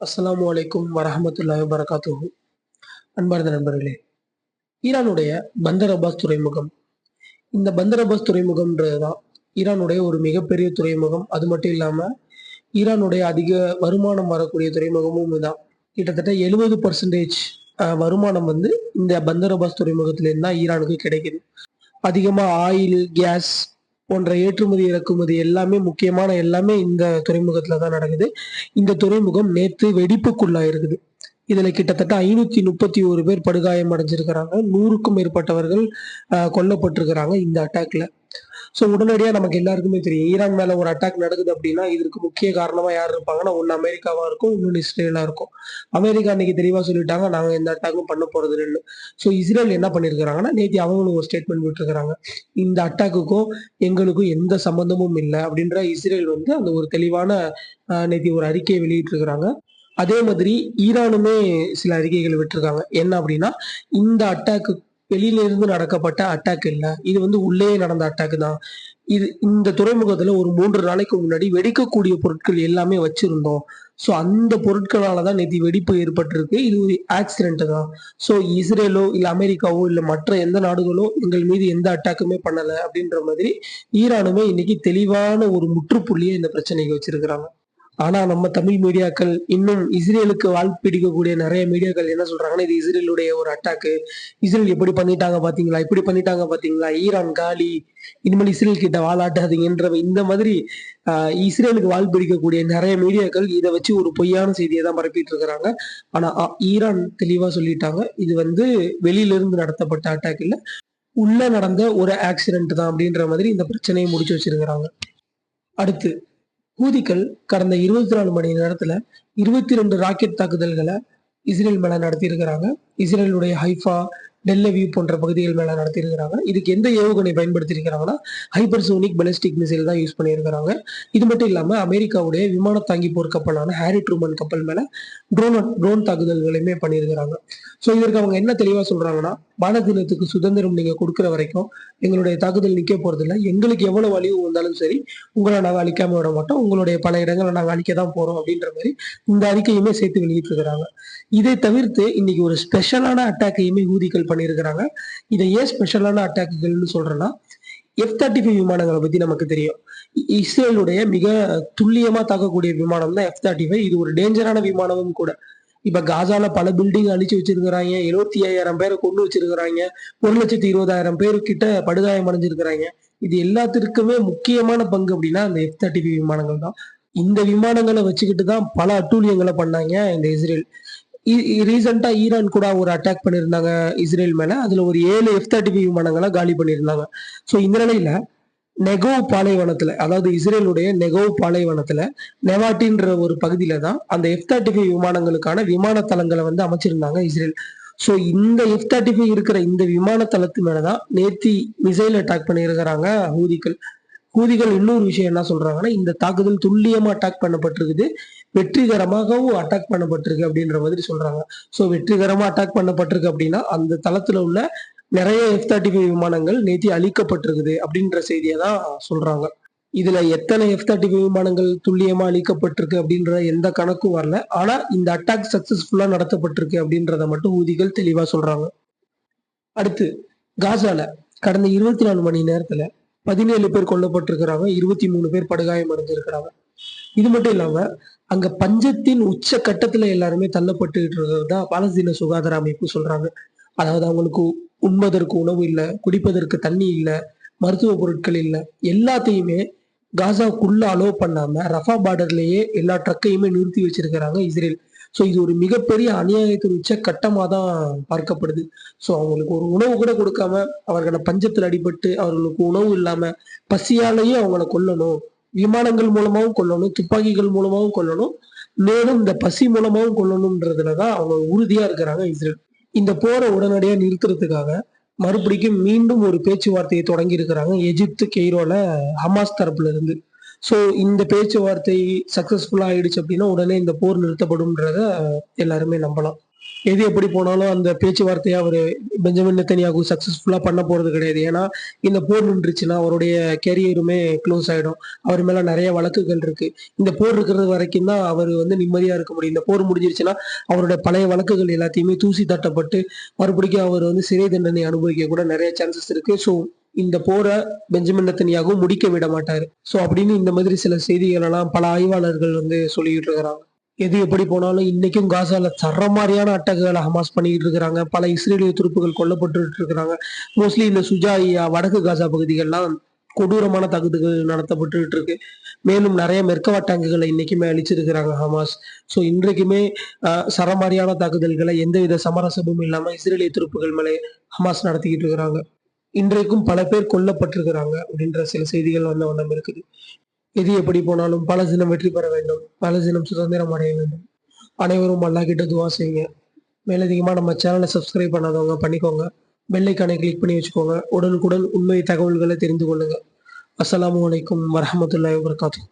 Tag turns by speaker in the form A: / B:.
A: அஸ்ஸலாமு அலைக்கும் வரஹ்மத்துல்லாஹி வபரகாத்துஹு. அன்பார்ந்த நண்பர்களே, ஈரானுடைய பந்தர் அப்பாஸ் துறைமுகம். இந்த பந்தர் அப்பாஸ் துறைமுகம்ன்றது தான் ஈரானுடைய ஒரு மிகப்பெரிய துறைமுகம். அது மட்டும் இல்லாம, ஈரானுடைய அதிக வருமானம் வரக்கூடிய துறைமுகமும் இதுதான். கிட்டத்தட்ட 70% வருமானம் வந்து இந்த பந்தர் அப்பாஸ் துறைமுகத்திலேருந்து தான் ஈரானுக்கு கிடைக்குது. அதிகமா ஆயில், கேஸ் போன்ற ஏற்றுமதி, இறக்குமதி எல்லாமே முக்கியமான எல்லாமே இந்த துறைமுகத்தில தான் நடக்குது. இந்த துறைமுகம் நேத்து வெடிப்புக்குள்ளாயிருக்குது. இதுல கிட்டத்தட்ட 531 பேர் படுகாயம் அடைஞ்சிருக்கிறாங்க. 100க்கும் மேற்பட்டவர்கள் கொல்லப்பட்டிருக்கிறாங்க இந்த அட்டாக்ல. ஸோ உடனடியா நமக்கு எல்லாருக்குமே தெரியும். ஈரான் மேல ஒரு அட்டாக் நடக்குது அப்படின்னா, இதற்கு முக்கிய காரணமா யார் இருப்பாங்கன்னா, ஒண்ணு அமெரிக்காவா இருக்கும், இன்னொன்னு இஸ்ரேலா இருக்கும். அமெரிக்கா அன்னைக்கு தெளிவா சொல்லிட்டாங்க, நாங்க எந்த அட்டாக்கும் பண்ண போறதில்லன்னு. ஸோ இஸ்ரேல் என்ன பண்ணியிருக்கிறாங்கன்னா, நேத்து அவங்களும் ஒரு ஸ்டேட்மெண்ட் விட்டுருக்காங்க. இந்த அட்டாக்குக்கும் எங்களுக்கும் எந்த சம்மந்தமும் இல்ல அப்படின்ற இஸ்ரேல் வந்து அந்த ஒரு தெளிவான நேத்து ஒரு அறிக்கைய வெளியிட்டிருக்கிறாங்க. அதே மாதிரி ஈரானுமே சில அறிக்கைகள் விட்டிருக்காங்க. என்ன அப்படின்னா, இந்த அட்டாக்கு வெளியில இருந்து நடக்கப்பட்ட அட்டாக் இல்ல. இது வந்து உள்ளேயே நடந்த அட்டாக் தான். இந்த துறைமுகத்துல ஒரு 3 நாளைக்கு முன்னாடி வெடிக்கக்கூடிய பொருட்கள் எல்லாமே வச்சிருந்தோம். ஸோ அந்த பொருட்களால தான் நேத்து வெடிப்பு ஏற்பட்டிருக்கு. இது ஒரு ஆக்சிடென்ட் தான். ஸோ இஸ்ரேலோ, இல்ல அமெரிக்காவோ, இல்ல மற்ற எந்த நாடுகளோ எங்கள் மீது எந்த அட்டாக்குமே பண்ணல அப்படின்ற மாதிரி ஈரானுமே இன்னைக்கு தெளிவான ஒரு முற்றுப்புள்ளிய இந்த பிரச்சனைக்கு வச்சிருக்கிறாங்க. ஆனா நம்ம தமிழ் மீடியாக்கள் இன்னும் இஸ்ரேலுக்கு வால் பிடிக்கக்கூடிய நெறைய மீடியாக்கள் என்ன சொல்றாங்கன்னா, இது இஸ்ரேலுடைய ஒரு அட்டாக்கு. இஸ்ரேல் எப்படி பண்ணிட்டாங்க பார்த்தீங்களா? இப்படி பண்ணிட்டாங்க பார்த்தீங்களா? ஈரான் காலி. இனிமேல் இஸ்ரேல் கிட்ட வாலாட்டாதீங்கன்ற இந்த மாதிரி அ இஸ்ரேலுக்கு வால் பிடிக்கக்கூடிய நெறைய மீடியாக்கள் இத வச்சு ஒரு பொய்யான செய்திய தான் பரப்பிட்டு இருக்கிறாங்க. ஆனா ஈரான் தெளிவா சொல்லிட்டாங்க. இது வந்து வெளியில இருந்து நடத்தப்பட்ட அட்டாக் இல்ல. உள்ள நடந்த ஒரு ஆக்சிடென்ட் தான் அப்படின்ற மாதிரி இந்த பிரச்சனைய முடிச்சு வச்சிருக்கிறாங்க. அடுத்து ஹூதிகள் கடந்த 24 மணி நேரத்துல 22 ராக்கெட் தாக்குதல்கள இஸ்ரேல் மேல நடத்தியிருக்கிறாங்க. இஸ்ரேலுடைய ஹைஃபா, டெல் அவீவ் போன்ற பகுதிகள் மேல நடத்தியிருக்கிறாங்க. இதுக்கு எந்த ஏவுகணை பயன்படுத்தியிருக்கிறாங்கன்னா, ஹைப்பர்சோனிக் பாலிஸ்டிக் மிசைல் தான் யூஸ் பண்ணியிருக்கிறாங்க. இது மட்டும் இல்லாம அமெரிக்காவுடைய விமான தாங்கி போர் கப்பலான ஹாரி ட்ரூமன் கப்பல் மேல ட்ரோன் தாக்குதல்களையுமே பண்ணியிருக்கிறாங்க. ஸோ இதற்கு அவங்க என்ன தெளிவா சொல்றாங்கன்னா, பாலஸ்தீனத்துக்கு சுதந்திரம் நீங்க குடுக்குற வரைக்கும் எங்களுடைய தாக்குதல் நிக்க போறதில்ல. எங்களுக்கு எவ்வளவு அழிவு வந்தாலும் சரி, உங்கள நாங்க அழிக்காம விட மாட்டோம். உங்களுடைய பல இடங்கள நாங்க அழிக்க தான் போறோம் அப்படின்ற மாரி இந்த அறிக்கையுமே சேர்த்து வெளியிட்டிருக்கிறாங்க. இதை தவிர்த்து இன்னைக்கு ஒரு ஸ்பெஷலான அட்டாக்கையுமே ஹூதிகள் பண்ணியிருக்கிறாங்க. இதை ஏன் ஸ்பெஷலான அட்டாக்குகள்னு சொல்றேன்னா, F-35 விமானங்கள பத்தி நமக்கு தெரியும். இஸ்ரேலுடைய மிக துல்லியமா தாக்கக்கூடிய விமானம் தான் F-35. இது ஒரு டேஞ்சரான விமானமும் கூட. இப்ப காசால பல பில்டிங் அழிச்சு வச்சிருக்கிறாய்ங்க. 75,000 பேர கொன்னு வச்சிருக்கிறாய்ங்க. 1,20,000 பேரு கிட்ட படுகாயம் அடைஞ்சிருக்கிறாய்ங்க. இது எல்லாத்திற்குமே முக்கியமான பங்கு அப்டின்னா, அந்த F-35 விமானங்கள் தான். இந்த விமானங்கள வச்சுக்கிட்டு தான் பல அட்டூழியங்கள பண்ணாய்ங்க இந்த இஸ்ரேல். ரீசென்ட்டா ஈரான் கூட ஒரு அட்டாக் பண்ணியிருந்தாங்க இஸ்ரேல் மேல. அதுல ஒரு 7 F-35 விமானங்கள காலி பண்ணியிருந்தாங்க. ஸோ இந்த நிலையில நெகோவ் பாலைவனத்துல, அதாவது இஸ்ரேலுடைய நெகோவ் பாலைவனத்துல, நெவாட்டின்ற ஒரு பகுதியில தான் அந்த F-35 விமானங்களுக்கான விமான தளங்கள வந்து அமைச்சிருந்தாங்க இஸ்ரேல். ஸோ இந்த F-35 இருக்கிற இந்த விமான தளத்து மேல தான் நேத்தி மிசைல் அட்டாக் பண்ணியிருக்கிறாங்க ஹூதிகள். ஹூதிகள் இன்னொரு விஷயம் என்ன சொல்றாங்கன்னா, இந்த தாக்குதல் துல்லியமா அட்டாக் பண்ணப்பட்டிருக்குது. வெற்றிகரமாகவும் அட்டாக் பண்ணப்பட்டிருக்கு அப்படின்ற மாதிரி சொல்றாங்க. ஸோ வெற்றிகரமா அட்டாக் பண்ணப்பட்டிருக்கு அப்படின்னா, அந்த தளத்துல உள்ள நெறைய F-35 விமானங்கள் நேத்தி அழிக்கப்பட்டிருக்குது அப்படின்ற செய்திய தான் சொல்றாங்க. இதுல எத்தனை F-35 விமானங்கள் துல்லியமா அழிக்கப்பட்டிருக்கு அப்படின்ற எந்த கணக்கும் வரல. ஆனா இந்த அட்டாக் சக்சஸ்ஃபுல்லா நடத்தப்பட்டிருக்கு அப்படின்றத மட்டும் ஹூதிகள் தெளிவா சொல்றாங்க. அடுத்து காசால கடந்த 24 மணி நேரத்துல 17 பேர் கொல்லப்பட்டிருக்கிறாங்க. 23 பேர் படுகாயம் அடைஞ்சிருக்கிறாங்க. இது மட்டும் இல்லாம, அங்க பஞ்சத்தின் உச்ச கட்டத்துல எல்லாருமே தள்ளப்பட்டுட்டு இருக்கிறது தான் பாலஸ்தீன சுகாதார அமைப்பு சொல்றாங்க. அதாவது அவங்களுக்கு உண்பதற்கு உணவு இல்ல, குடிப்பதற்கு தண்ணி இல்ல, மருத்துவ பொருட்கள் இல்ல. எல்லாத்தையுமே காசாக்குள்ள அலோவ் பண்ணாம ரஃபா பார்டர்லயே எல்லா ட்ரக்கையுமே நிறுத்தி வச்சிருக்கிறாங்க இஸ்ரேல். ஸோ இது ஒரு மிகப்பெரிய அநியாயத்தின் உச்ச கட்டமா தான் பார்க்கப்படுது. ஸோ அவங்களுக்கு ஒரு உணவு கூட குடுக்காம, அவர்கள பஞ்சத்தில் அடிபட்டு, அவர்களுக்கு உணவு இல்லாம, பசியாலேயே அவங்கள கொல்லணும். விமானங்கள் மூலமாவும் கொல்லணும், துப்பாக்கிகள் மூலமாவும் கொல்லணும். மேலும் இந்த பசி மூலமாவும் கொல்லணும்ன்றதுல தான் அவங்க உறுதியா இருக்கிறாங்க இஸ்ரேல். இந்த போர உடனடியா நிறுத்துறதுக்காக மறுபடிக்கும் மீண்டும் ஒரு பேச்சுவார்த்தையை தொடங்கி இருக்கிறாங்க எகிப்து கெய்ரோல ஹமாஸ் தரப்புல இருந்து. ஸோ இந்த பேச்சுவார்த்தை சக்சஸ்ஃபுல்லா ஆயிடுச்சு அப்படின்னா, உடனே இந்த போர் நிறுத்தப்படும்ன்றத எல்லாருமே நம்பலாம். எது எப்படி போனாலும் அந்த பேச்சுவார்த்தையை அவரு பெஞ்சமின் நெத்தன்யாகு சக்சஸ்ஃபுல்லா பண்ண போறது கிடையாது. ஏன்னா, இந்த போர் நின்றுச்சுன்னா அவருடைய கேரியருமே க்ளோஸ் ஆயிடும். அவர் மேல நெறைய வழக்குகள் இருக்கு. இந்த போர் இருக்கிறது வரைக்கும் தான் அவரு நிம்மதியா இருக்க முடியும். இந்த போர் முடிஞ்சிருச்சுன்னா, அவருடைய பழைய வழக்குகள் எல்லாத்தையுமே தூசி தட்டப்பட்டு, மறுபடிக்கும் அவர் சிறை தண்டனை அனுபவிக்க கூட நெறைய சான்சஸ் இருக்கு. ஸோ, இந்த போர பெஞ்சமின் நெத்தன்யாகு முடிக்க விட மாட்டாரு. ஸோ, அப்படின்னு இந்த மாதிரி சில செய்திகள் எல்லாம் பல ஆய்வாளர்கள் சொல்லிக்கிட்டு இருக்கிறாங்க. எது எப்படி போனாலும் இன்னைக்கும் காசால சரமாரியான அட்டாக்குகள ஹமாஸ் பண்ணிக்கிட்டு இருக்கிறாங்க. பல இஸ்ரேலிய துருப்புகள் கொல்லப்பட்டுட்டு இருக்கிறாங்க. மோஸ்ட்லி இந்த சுஜாயியா, வடக்கு காசா பகுதிகள்லாம் கொடூரமான தாக்குதல்கள் நடத்தப்பட்டுட்டு இருக்கு. மேலும் நெறைய மெர்கவா டேங்குகள இன்னைக்குமே அழிச்சிருக்கிறாங்க ஹமாஸ். ஸோ இன்றைக்குமே சரமாரியான தாக்குதல்கள எந்தவித சமரசமும் இல்லாம இஸ்ரேலிய துருப்புகள் மேல ஹமாஸ் நடத்திக்கிட்டு இருக்கிறாங்க. இன்றைக்கும் பல பேர் கொல்லப்பட்டிருக்கிறாங்க அப்படின்ற சில செய்திகள் வந்த வண்ணம் இருக்குது. எது எப்படி போனாலும் பாலஸ்தீனம் வெற்றி பெற வேண்டும். பாலஸ்தீனம் சுதந்திரம் அடைய வேண்டும். அனைவரும் அல்லாஹ் கிட்ட துவா செய்யுங்க. மேலதிகமா நம்ம சேனலை சப்ஸ்கிரைப் பண்ணாதவங்க பண்ணிக்கோங்க. பெல் ஐகானை கிளிக் பண்ணி வச்சுக்கோங்க. உடனுக்குடன் உண்மை தகவல்களை தெரிந்து கொள்ளுங்க. அஸ்ஸலாமு அலைக்கும் வரஹ்மத்துல்லாஹி வபரகாத்துஹு.